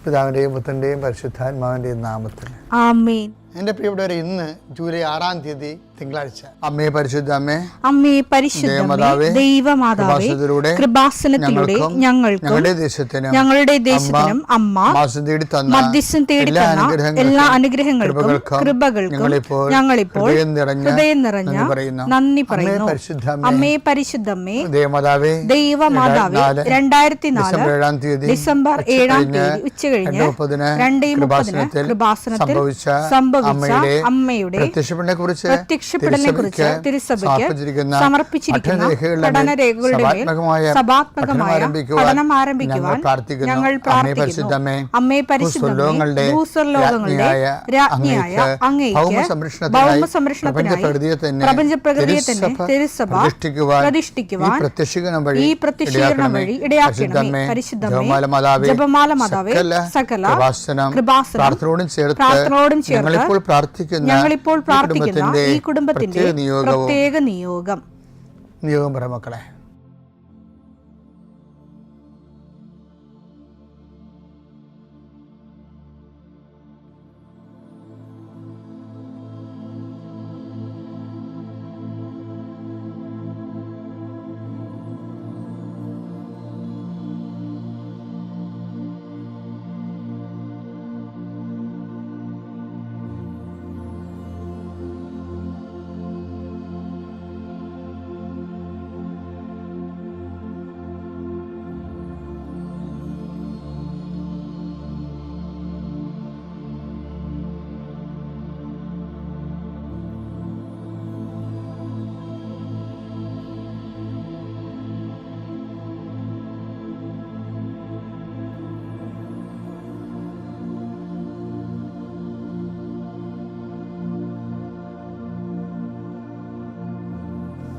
പിതാവിൻ്റെയും പുത്രൻ്റെയും പരിശുദ്ധാത്മാവിൻ്റെയും നാമത്തിൽ ആമേൻ. എൻ്റെ പ്രിയപ്പെട്ടവരെ, ഇന്ന് ജൂലൈ 6-ാം തീയതി തിങ്കളാഴ്ച. അമ്മേ പരിശുദ്ധ അമ്മേ, അമ്മേ പരിശുദ്ധമേ, ദൈവമാതാവേ, കൃപാസനത്തിലൂടെ ഞങ്ങൾക്കും ഞങ്ങളുടെ ദേശത്തിനും അമ്മ മധ്യസ്ഥം തേടി തന്ന എല്ലാ അനുഗ്രഹങ്ങൾക്കും കൃപകൾക്കും ഞങ്ങളിപ്പോൾ ഹൃദയം നിറഞ്ഞ നന്ദി പറയുന്നു. അമ്മേ പരിശുദ്ധമേ, ദൈവമാതാവേ, 2004 ഡിസംബർ 7-ാം തീയതി ഉച്ചകഴിഞ്ഞ് 2:30 കൃപാസനത്തിൽ സംഭവിച്ച അമ്മയുടെ പ്രത്യക്ഷപ്പെടലിനെ കുറിച്ച് തിരുസഭയ്ക്ക് സമർപ്പിച്ചിരിക്കുന്ന പഠനരേഖകളുടെ മേൽ സഭാത്മകമായ പഠനം ആരംഭിക്കുവാൻ ഞങ്ങൾ പ്രാർത്ഥിക്കുന്നു. അമ്മേ പരിശുദ്ധമേ, ഭൂസ്വർലോകങ്ങളുടെ രാജ്ഞിയായ അങ്ങേയ്ക്ക് ഭൗമസംരക്ഷണത്തിനായി പ്രപഞ്ചപ്രകൃതിയെ തന്നെ തിരുസഭ പ്രതിഷ്ഠിക്കുവാൻ ഈ പ്രത്യക്ഷീകരണം വഴി ഇടയാക്കണമേ. പരിശുദ്ധമേ, ജപമാല മാതാവേ, സകല കൃപാസനം പ്രാർത്ഥനയോടും ചേർത്ത് ഞങ്ങളിപ്പോൾ പ്രാർത്ഥിക്കുന്ന ഈ കുടുംബത്തിന്റെ പ്രത്യേക നിയോഗം പറ മക്കളെ.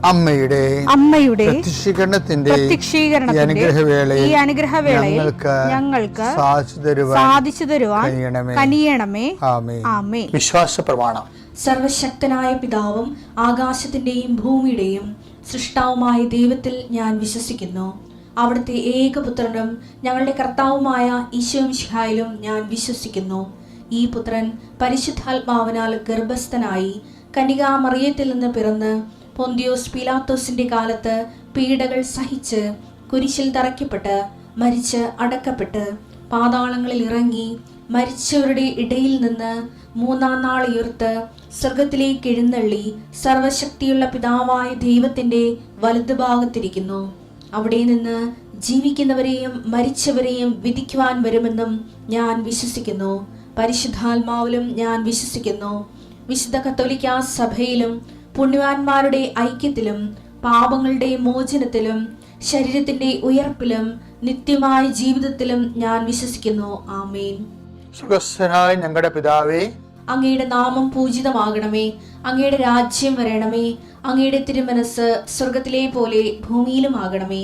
അമ്മയുടെ പ്രത്യക്ഷീകരണത്തിന്റെ ഈ അനുഗ്രഹവേളയിൽ ഞങ്ങൾക്ക് സാധിച്ചു തരുവാൻ കനിയണമേ. ആമേൻ. വിശ്വാസ പ്രമാണം. സർവശക്തനായ പിതാവും ആകാശത്തിന്റെയും ഭൂമിയുടെയും സൃഷ്ടാവുമായ ദൈവത്തിൽ ഞാൻ വിശ്വസിക്കുന്നു. അവിടുത്തെ ഏകപുത്രനും ഞങ്ങളുടെ കർത്താവുമായ ഈശോമിശിഹായിലും ഞാൻ വിശ്വസിക്കുന്നു. ഈ പുത്രൻ പരിശുദ്ധാത്മാവിനാൽ ഗർഭസ്ഥനായി കന്യകാമറിയത്തിൽ നിന്ന് പിറന്ന് പൊന്തിയോസ് പീലാത്തോസിന്റെ കാലത്ത് പീഡകൾ സഹിച്ച് കുരിശിൽ തറയ്ക്കപ്പെട്ട് മരിച്ച് അടക്കപ്പെട്ട് പാതാളങ്ങളിൽ ഇറങ്ങി മരിച്ചവരുടെ ഇടയിൽ നിന്ന് 3-ാം നാൾ ഉയർത്ത് സ്വർഗത്തിലേക്ക് എഴുന്നള്ളി സർവശക്തിയുള്ള പിതാവായ ദൈവത്തിന്റെ വലതുഭാഗത്തിരിക്കുന്നു. അവിടെ നിന്ന് ജീവിക്കുന്നവരെയും മരിച്ചവരെയും വിധിക്കുവാൻ വരുമെന്നും ഞാൻ വിശ്വസിക്കുന്നു. പരിശുദ്ധാത്മാവിലും ഞാൻ വിശ്വസിക്കുന്നു. വിശുദ്ധ കത്തോലിക്കാ സഭയിലും പുണ്യവാന്മാരുടെ ഐക്യത്തിലും പാപങ്ങളുടെ മോചനത്തിലും ശരീരത്തിന്റെ ഉയർപ്പിലും നിത്യമായ ജീവിതത്തിലും ഞാൻ വിശ്വസിക്കുന്നു. ആമേൻ. സുഖസ്ഥനായ ഞങ്ങളുടെ പിതാവേ, അങ്ങയുടെ നാമം പൂജിതമാകണമേ. അങ്ങയുടെ രാജ്യം വരണമേ. അങ്ങയുടെ തിരുമനസ് സ്വർഗത്തിലെ പോലെ ഭൂമിയിലും ആകണമേ.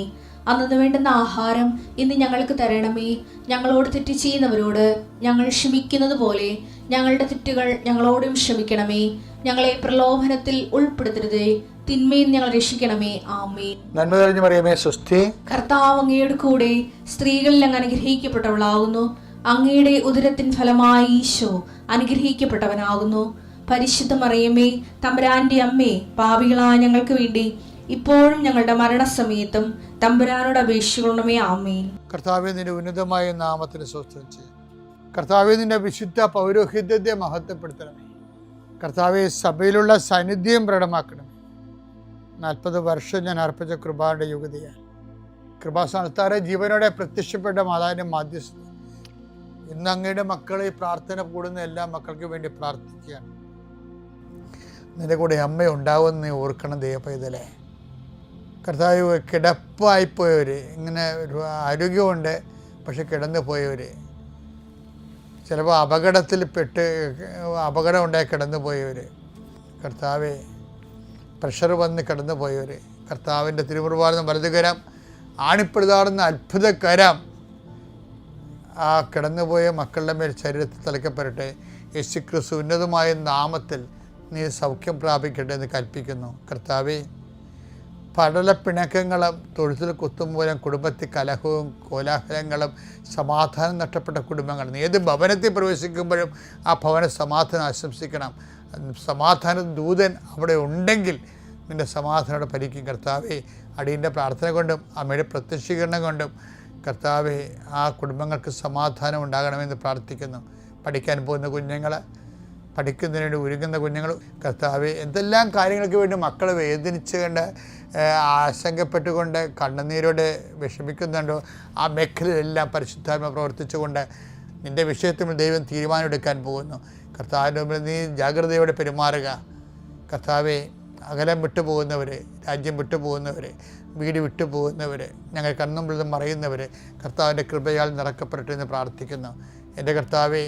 അന്നു വേണ്ടുന്ന ആഹാരം ഇന്ന് ഞങ്ങൾക്ക് തരണമേ. ഞങ്ങളോട് തെറ്റ് ചെയ്യുന്നവരോട് ഞങ്ങൾ ക്ഷമിക്കുന്നത് പോലെ ഞങ്ങളുടെ തെറ്റുകൾ ഞങ്ങളോടും ക്ഷമിക്കണമേ. ഞങ്ങളെ പ്രലോഭനത്തിൽ ഉൾപ്പെടുത്തരുതേ, തിന്മയിൽ ഞങ്ങൾ രക്ഷിക്കണമേ. ആമേൻ. നന്മ നിറഞ്ഞ മറിയമേ, സ്വസ്തി. കർത്താവ് അങ്ങയുടെ കൂടെ സ്ത്രീകളിൽ അങ്ങ് അനുഗ്രഹിക്കപ്പെട്ടവളാകുന്നു. അങ്ങയുടെ ഉദരത്തിൻ ഫലമായി ഈശോ അനുഗ്രഹിക്കപ്പെട്ടവനാകുന്നു. പരിശുദ്ധ മറിയമേ, തമ്പുരാന്റെ അമ്മേ, പാപികളായ ഞങ്ങൾക്ക് വേണ്ടി ഇപ്പോഴും ഞങ്ങളുടെ മരണസമയത്തും തമ്പുരാനോട് അപേക്ഷിക്കണമേ. ആമേൻ. കർത്താവേ, നിന്റെ ഉന്നതമായ നാമത്തിന് സ്വസ്ഥം ചെയ്യും. കർത്താവേ, നിന്റെ വിശുദ്ധ പൗരോഹിത്യത്തെ മഹത്വപ്പെടുത്തണമേ. കർത്താവെ, സഭയിലുള്ള സാന്നിധ്യം പ്രകടമാക്കണമേ. 40 വർഷം ഞാൻ അർപ്പിച്ച കൃപാന്റെ യുഗതിയാൽ കൃപാസ്ഥാനത്താറെ ജീവനോടെ പ്രത്യക്ഷപ്പെട്ട മാതാവിന്റെ മാധ്യസ്ഥ ഇന്ന് അങ്ങയുടെ മക്കളെ പ്രാർത്ഥന കൂടുന്ന എല്ലാ മക്കൾക്ക് വേണ്ടി പ്രാർത്ഥിക്കുകയാണ്. നിന്റെ കൂടെ അമ്മ ഉണ്ടാവുമെന്ന് നീ ഓർക്കണം ദൈവപൈതലേ. കർത്താവ്, കിടപ്പായിപ്പോയവർ, ഇങ്ങനെ ഒരു ആരോഗ്യമുണ്ട് പക്ഷെ കിടന്നു പോയവർ, ചിലപ്പോൾ അപകടം ഉണ്ടായി കിടന്നു പോയവർ, കർത്താവെ പ്രഷർ വന്ന് കിടന്നു പോയവർ, കർത്താവിൻ്റെ തിരുമുറുവാർന്ന വലതുകരം ആണിപ്പെടുതാടുന്ന അത്ഭുതകരം ആ കിടന്നുപോയ മക്കളുടെ മേൽ ശരീരത്തിൽ തലയ്ക്കപ്പെടട്ടെ. യേശുക്രിസ്തു ഉന്നതമായ നാമത്തിൽ നീ സൗഖ്യം പ്രാപിക്കട്ടെ എന്ന് കൽപ്പിക്കുന്നു. കർത്താവെ, പടലപ്പിണക്കങ്ങളും തൊഴുത്തിൽ കുത്തുമൂലം കുടുംബത്തിൽ കലഹവും കോലാഹലങ്ങളും സമാധാനം നഷ്ടപ്പെട്ട കുടുംബങ്ങൾ. ഏത് ഭവനത്തിൽ പ്രവേശിക്കുമ്പോഴും ആ ഭവന സമാധാനം ആശംസിക്കണം. സമാധാന ദൂതൻ അവിടെ ഉണ്ടെങ്കിൽ നിൻ്റെ സമാധാനോടെ ഭരിക്കും. കർത്താവേ, അടിയൻ്റെ പ്രാർത്ഥന കൊണ്ടും അമ്മയുടെ പ്രത്യക്ഷീകരണം കൊണ്ടും കർത്താവേ, ആ കുടുംബങ്ങൾക്ക് സമാധാനം ഉണ്ടാകണമെന്ന് പ്രാർത്ഥിക്കുന്നു. പഠിക്കാൻ പോകുന്ന കുഞ്ഞുങ്ങൾ, പഠിക്കുന്നതിന് വേണ്ടി ഒരുങ്ങുന്ന കുഞ്ഞുങ്ങൾ, കർത്താവേ, എന്തെല്ലാം കാര്യങ്ങൾക്ക് വേണ്ടി മക്കൾ വേദനിച്ചുകൊണ്ട് ആശങ്കപ്പെട്ടുകൊണ്ട് കണ്ണുനീരോടെ വിഷമിക്കുന്നുണ്ടോ ആ മേഖലയിലെല്ലാം പരിശുദ്ധാത്മ പ്രവർത്തിച്ചുകൊണ്ട് നിൻ്റെ വിഷയത്തിൽ ദൈവം തീരുമാനമെടുക്കാൻ പോകുന്നു. കർത്താവിൻ്റെ മുമ്പിൽ നീ ജാഗ്രതയോടെ പെരുമാറുക. കർത്താവെ, അകലം വിട്ടുപോകുന്നവർ, രാജ്യം വിട്ടുപോകുന്നവർ, വീട് വിട്ടുപോകുന്നവർ, ഞങ്ങൾ കണ്ണുമ്പിൽ മറയുന്നവർ കർത്താവിൻ്റെ കൃപയാൽ നിറക്കപ്പെടട്ടെ എന്ന് പ്രാർത്ഥിക്കുന്നു. എൻ്റെ കർത്താവെ,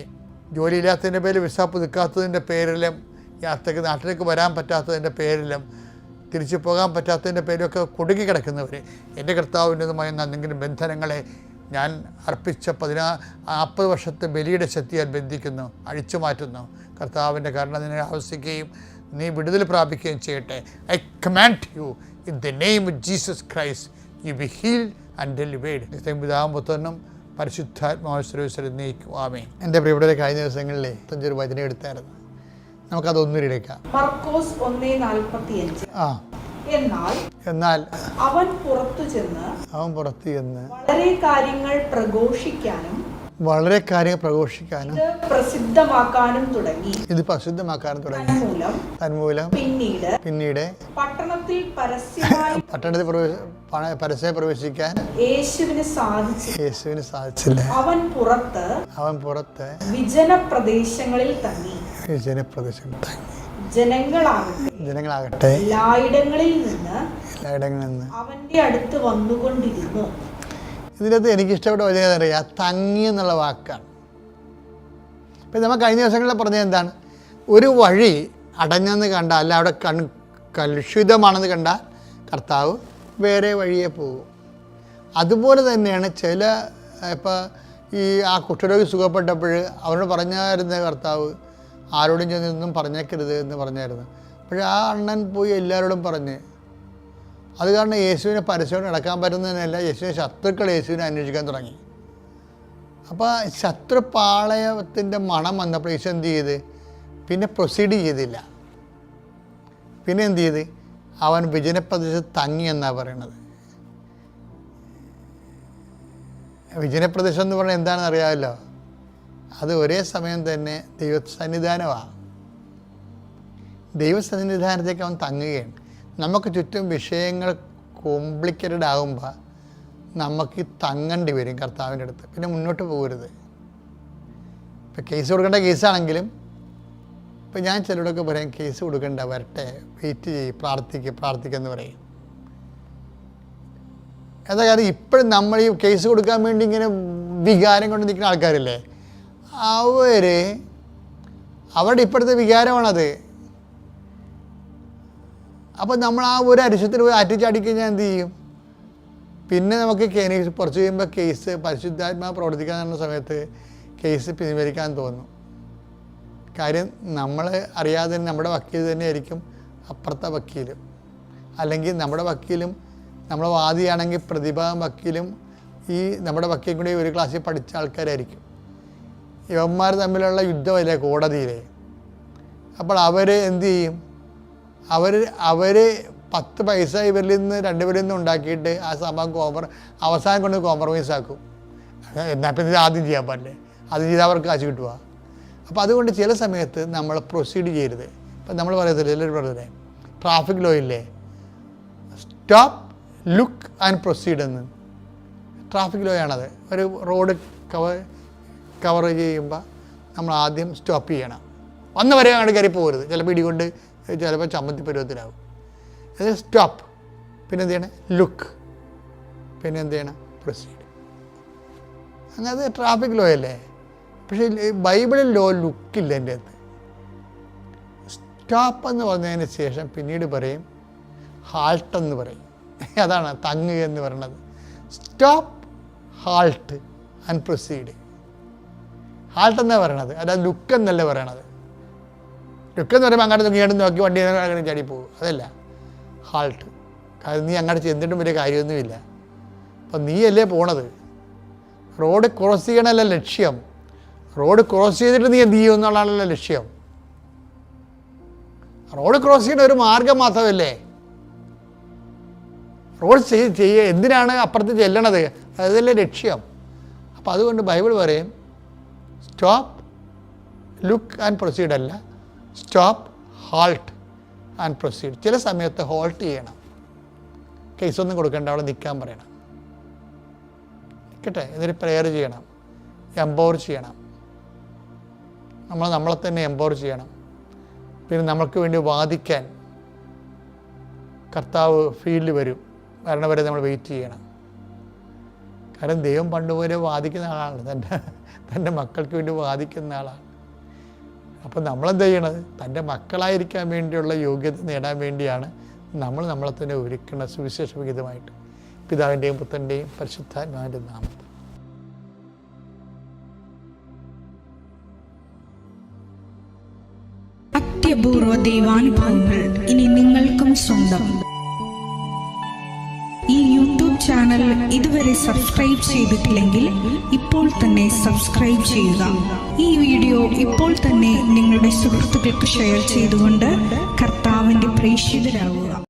ജോലിയില്ലാത്തതിൻ്റെ പേരിൽ വിസ പുതുക്കാത്തതിൻ്റെ പേരിലും യാത്രയ്ക്ക് നാട്ടിലേക്ക് വരാൻ പറ്റാത്തതിൻ്റെ പേരിലും തിരിച്ചു പോകാൻ പറ്റാത്തതിൻ്റെ പേരിലൊക്കെ കുടുങ്ങി കിടക്കുന്നവർ, എൻ്റെ കർത്താവിൻ്റെതുമായ എന്തെങ്കിലും ബന്ധനങ്ങളെ ഞാൻ അർപ്പിച്ച 40 വർഷത്തെ ബലിയുടെ ശക്തിയാൽ ബന്ധിക്കുന്നു, അഴിച്ചു മാറ്റുന്നു. കർത്താവിൻ്റെ കരുണ നിന്നെ ആവശ്യിക്കുകയും നീ വിടുതൽ പ്രാപിക്കുകയും ചെയ്യട്ടെ. I command you in the name of Jesus Christ, you be healed and delivered. പിതാവും പുത്രനും പരിശുദ്ധാത്മാവിശ്വരം നീക്കും. ആമേൻ. എൻ്റെ പ്രിയപ്പെട്ടവരെ, കഴിഞ്ഞ ദിവസങ്ങളിലെ 5 വചനം എടുത്തായിരുന്നു. നമുക്കതൊന്നിലെടുക്കാം. മർക്കോസ് 1:45. എന്നാൽ അവൻ പുറത്തു ചെന്ന് വളരെ കാര്യങ്ങൾ പ്രഘോഷിക്കാനും പ്രസിദ്ധമാക്കാനും തുടങ്ങി. തന്മൂലം പിന്നീട് പട്ടണത്തിൽ പരസ്യം പ്രവേശിക്കാൻ യേശുവിന് സാധിച്ചില്ല. അവൻ പുറത്ത് വിജനപ്രദേശങ്ങളിൽ തങ്ങി. ജനങ്ങളാകട്ടെ എല്ലായിടങ്ങളിൽ നിന്ന് അവന്റെ അടുത്ത് വന്നുകൊണ്ടിരുന്നു. ഇതിനകത്ത് എനിക്കിഷ്ടപ്പെട്ട വചനം അറിയാം, തങ്ങി എന്നുള്ള വാക്കാണ്. ഇപ്പം നമ്മൾ കഴിഞ്ഞ ദിവസങ്ങളിൽ പറഞ്ഞത് എന്താണ്? ഒരു വഴി അടഞ്ഞെന്ന് കണ്ടാൽ, അല്ല അവിടെ കലുഷിതമാണെന്ന് കണ്ടാൽ കർത്താവ് വേറെ വഴിയെ പോകും. അതുപോലെ തന്നെയാണ് ഇപ്പോൾ ആ കുഷ്ഠരോഗി സുഖപ്പെട്ടപ്പോൾ അവനോട് പറഞ്ഞായിരുന്ന കർത്താവ്, ആരോടും ചെന്നൊന്നും പറഞ്ഞേക്കരുത് എന്ന് പറഞ്ഞായിരുന്നു. പക്ഷേ ആ അണ്ണൻ പോയി എല്ലാവരോടും പറഞ്ഞ്. അത് കാരണം യേശുവിനെ പരസ്യമായിട്ട് നടക്കാൻ പറ്റുന്നതിനല്ല, യേശുവിനെ ശത്രുക്കൾ യേശുവിനെ അന്വേഷിക്കാൻ തുടങ്ങി. അപ്പോൾ ശത്രുപാളയത്തിൻ്റെ മണം വന്നപ്പോൾ യേശു എന്ത് ചെയ്ത്? പിന്നെ പ്രൊസീഡ് ചെയ്തില്ല. പിന്നെ എന്ത് ചെയ്ത്? അവൻ വിജനപ്രദേശത്ത് തങ്ങി എന്നാണ് പറയണത്. വിജനപ്രദേശം എന്ന് പറഞ്ഞാൽ എന്താണെന്ന് അറിയാമല്ലോ. അത് ഒരേ സമയം തന്നെ ദൈവസന്നിധാനമാണ്. ദൈവസന്നിധാനത്തേക്ക് അവൻ തങ്ങുകയാണ്. നമുക്ക് ചുറ്റും വിഷയങ്ങൾ കോംപ്ലിക്കേറ്റഡ് ആകുമ്പോൾ നമുക്ക് തങ്ങേണ്ടി വരും കർത്താവിൻ്റെ അടുത്ത്. പിന്നെ മുന്നോട്ട് പോകരുത്. ഇപ്പം കേസ് കൊടുക്കേണ്ട കേസാണെങ്കിലും ഇപ്പം ഞാൻ ചിലരോടൊക്കെ പറയും, കേസ് കൊടുക്കേണ്ട, വരട്ടെ, വെയിറ്റ് ചെയ്യും, പ്രാർത്ഥിക്കെന്ന് പറയും. എന്താ കാര്യം? ഇപ്പോഴും നമ്മൾ ഈ കേസ് കൊടുക്കാൻ വേണ്ടി ഇങ്ങനെ വികാരം കൊണ്ട് നിൽക്കുന്ന ആൾക്കാരില്ലേ, അവരുടെ ഇപ്പോഴത്തെ വികാരമാണത്. അപ്പോൾ നമ്മൾ ആ ഒരു അരിശത്തിൽ പോയി അറ്റിച്ചടിക്കഴിഞ്ഞാൽ എന്ത് ചെയ്യും? പിന്നെ നമുക്ക് കുറച്ച് കഴിയുമ്പോൾ കേസ് പരിശുദ്ധാത്മാവ് പ്രവർത്തിക്കാൻ തന്ന സമയത്ത് കേസ് പിൻവലിക്കാൻ തോന്നും. കാര്യം നമ്മൾ അറിയാതെ നമ്മുടെ വക്കീൽ തന്നെയായിരിക്കും അപ്പുറത്തെ വക്കീലും, അല്ലെങ്കിൽ നമ്മുടെ വക്കീലും, നമ്മുടെ വാദിയാണെങ്കിൽ പ്രതിഭാഗം വക്കീലും ഈ നമ്മുടെ വക്കീലും കൂടി ഒരു ക്ലാസ്സിൽ പഠിച്ച ആൾക്കാരായിരിക്കും. ഇവന്മാർ തമ്മിലുള്ള യുദ്ധമല്ലേ കോടതിയിലെ. അപ്പോൾ അവർ എന്ത് ചെയ്യും? അവർ 10 പൈസ ഇവരിൽ നിന്ന് 2 പേരിൽ നിന്ന് ഉണ്ടാക്കിയിട്ട് ആ സംഭവം അവസാനം കൊണ്ട് കോംപ്രമൈസ് ആക്കും. എന്നാൽ പിന്നെ ആദ്യം ചെയ്യാൻ പാടില്ലേ? അത് ചെയ്താൽ അവർക്ക് കാശ് കിട്ടുക. അപ്പോൾ അതുകൊണ്ട് ചില സമയത്ത് നമ്മൾ പ്രൊസീഡ് ചെയ്യരുത്. ഇപ്പം നമ്മൾ പറയത്തില്ല, എല്ലാവരും പറയുന്നത് ട്രാഫിക് ലോ ഇല്ലേ, സ്റ്റോപ്പ്, ലുക്ക് ആൻഡ് പ്രൊസീഡ് എന്ന്. ട്രാഫിക് ലോ ആണത്. ഒരു റോഡ് കവർ ചെയ്യുമ്പോൾ നമ്മൾ ആദ്യം സ്റ്റോപ്പ് ചെയ്യണം. വന്ന് വരെ അങ്ങോട്ട് കയറി പോകരുത്. ചിലപ്പോൾ ഇടികൊണ്ട് ചിലപ്പോൾ ചമ്മന്തി പരുവത്തിലാവും. അത് സ്റ്റോപ്പ്, പിന്നെ എന്ത് ചെയ്യണം? ലുക്ക്, പിന്നെ എന്ത് ചെയ്യണം? പ്രൊസീഡ്. അങ്ങനെ അത് ട്രാഫിക് ലോ അല്ലേ. പക്ഷേ ബൈബിളിൽ ലോ ലുക്കില്ല. എൻ്റെ അകത്ത് സ്റ്റോപ്പ് എന്ന് പറഞ്ഞതിന് ശേഷം പിന്നീട് പറയും ഹാൾട്ട് എന്ന് പറയും. അതാണ് തങ്ങുക എന്ന് പറയുന്നത്. Stop, halt and proceed. Halt എന്നാണ് പറയണത്, അല്ല ലുക്ക് എന്നല്ല പറയണത്. ലുക്ക് എന്ന് പറയുമ്പോൾ അങ്ങോട്ട് നോക്കി വണ്ടി അങ്ങനെ ചാടി പോകും, അതല്ല. ഹാൾട്ട്, കാരണം നീ അങ്ങോട്ട് ചെന്നിട്ടും വലിയ കാര്യമൊന്നുമില്ല. അപ്പം നീയല്ലേ പോണത്. റോഡ് ക്രോസ് ചെയ്യണമല്ല ലക്ഷ്യം. റോഡ് ക്രോസ് ചെയ്തിട്ട് നീ എന്ത് ചെയ്യും എന്നുള്ളതാണല്ലോ ലക്ഷ്യം. റോഡ് ക്രോസ് ചെയ്യണ ഒരു മാർഗം മാത്രമല്ലേ. റോഡ് ചെയ്യുക എന്തിനാണ് അപ്പുറത്ത് ചെല്ലണത്, അതല്ലേ ലക്ഷ്യം. അപ്പോൾ അതുകൊണ്ട് ബൈബിൾ പറയും സ്റ്റോപ്പ്, ലുക്ക് ആൻഡ് പ്രൊസീഡ് അല്ല, സ്റ്റോപ്പ്, ഹാൾട്ട് ആൻഡ് പ്രൊസീഡ്. ചില സമയത്ത് ഹോൾട്ട് ചെയ്യണം, കേസൊന്നും കൊടുക്കേണ്ട, അവിടെ നിൽക്കാൻ പറയണം, നിൽക്കട്ടെ, എന്നിട്ട് പ്രെയർ ചെയ്യണം, എംപവർ ചെയ്യണം, നമ്മളെ തന്നെ എംപവർ ചെയ്യണം. പിന്നെ നമ്മൾക്ക് വേണ്ടി വാദിക്കാൻ കർത്താവ് ഫീൽഡിൽ വരും, വരണവരെ നമ്മൾ വെയിറ്റ് ചെയ്യണം. കാരണം ദൈവം പണ്ടുപോലെ വാദിക്കുന്ന ആളാണ്, തൻ്റെ മക്കൾക്ക് വേണ്ടി വാദിക്കുന്ന ആളാണ്. അപ്പം നമ്മളെന്താ ചെയ്യണത്? തൻ്റെ മക്കളായിരിക്കാൻ വേണ്ടിയുള്ള യോഗ്യത നേടാൻ വേണ്ടിയാണ് നമ്മളെ തന്നെ ഒരുക്കുന്ന സുവിശേഷവിഹിതമായിട്ട്. പിതാവിൻ്റെയും പുത്രൻ്റെയും പരിശുദ്ധാത്മാവിൻ്റെ നാമത്തിൽ. അത്യപൂർവ ദൈവാനുഭവങ്ങൾ ഇനി നിങ്ങൾക്കും സ്വന്തം. ഈ യൂട്യൂബ് ചാനൽ ഇതുവരെ സബ്സ്ക്രൈബ് ചെയ്തിട്ടില്ലെങ്കിൽ ഇപ്പോൾ തന്നെ സബ്സ്ക്രൈബ് ചെയ്യുക. ഈ വീഡിയോ ഇപ്പോൾ തന്നെ നിങ്ങളുടെ സുഹൃത്തുക്കൾക്ക് ഷെയർ ചെയ്തുകൊണ്ട് കർത്താവിൻ്റെ പ്രേക്ഷിതരാകുക.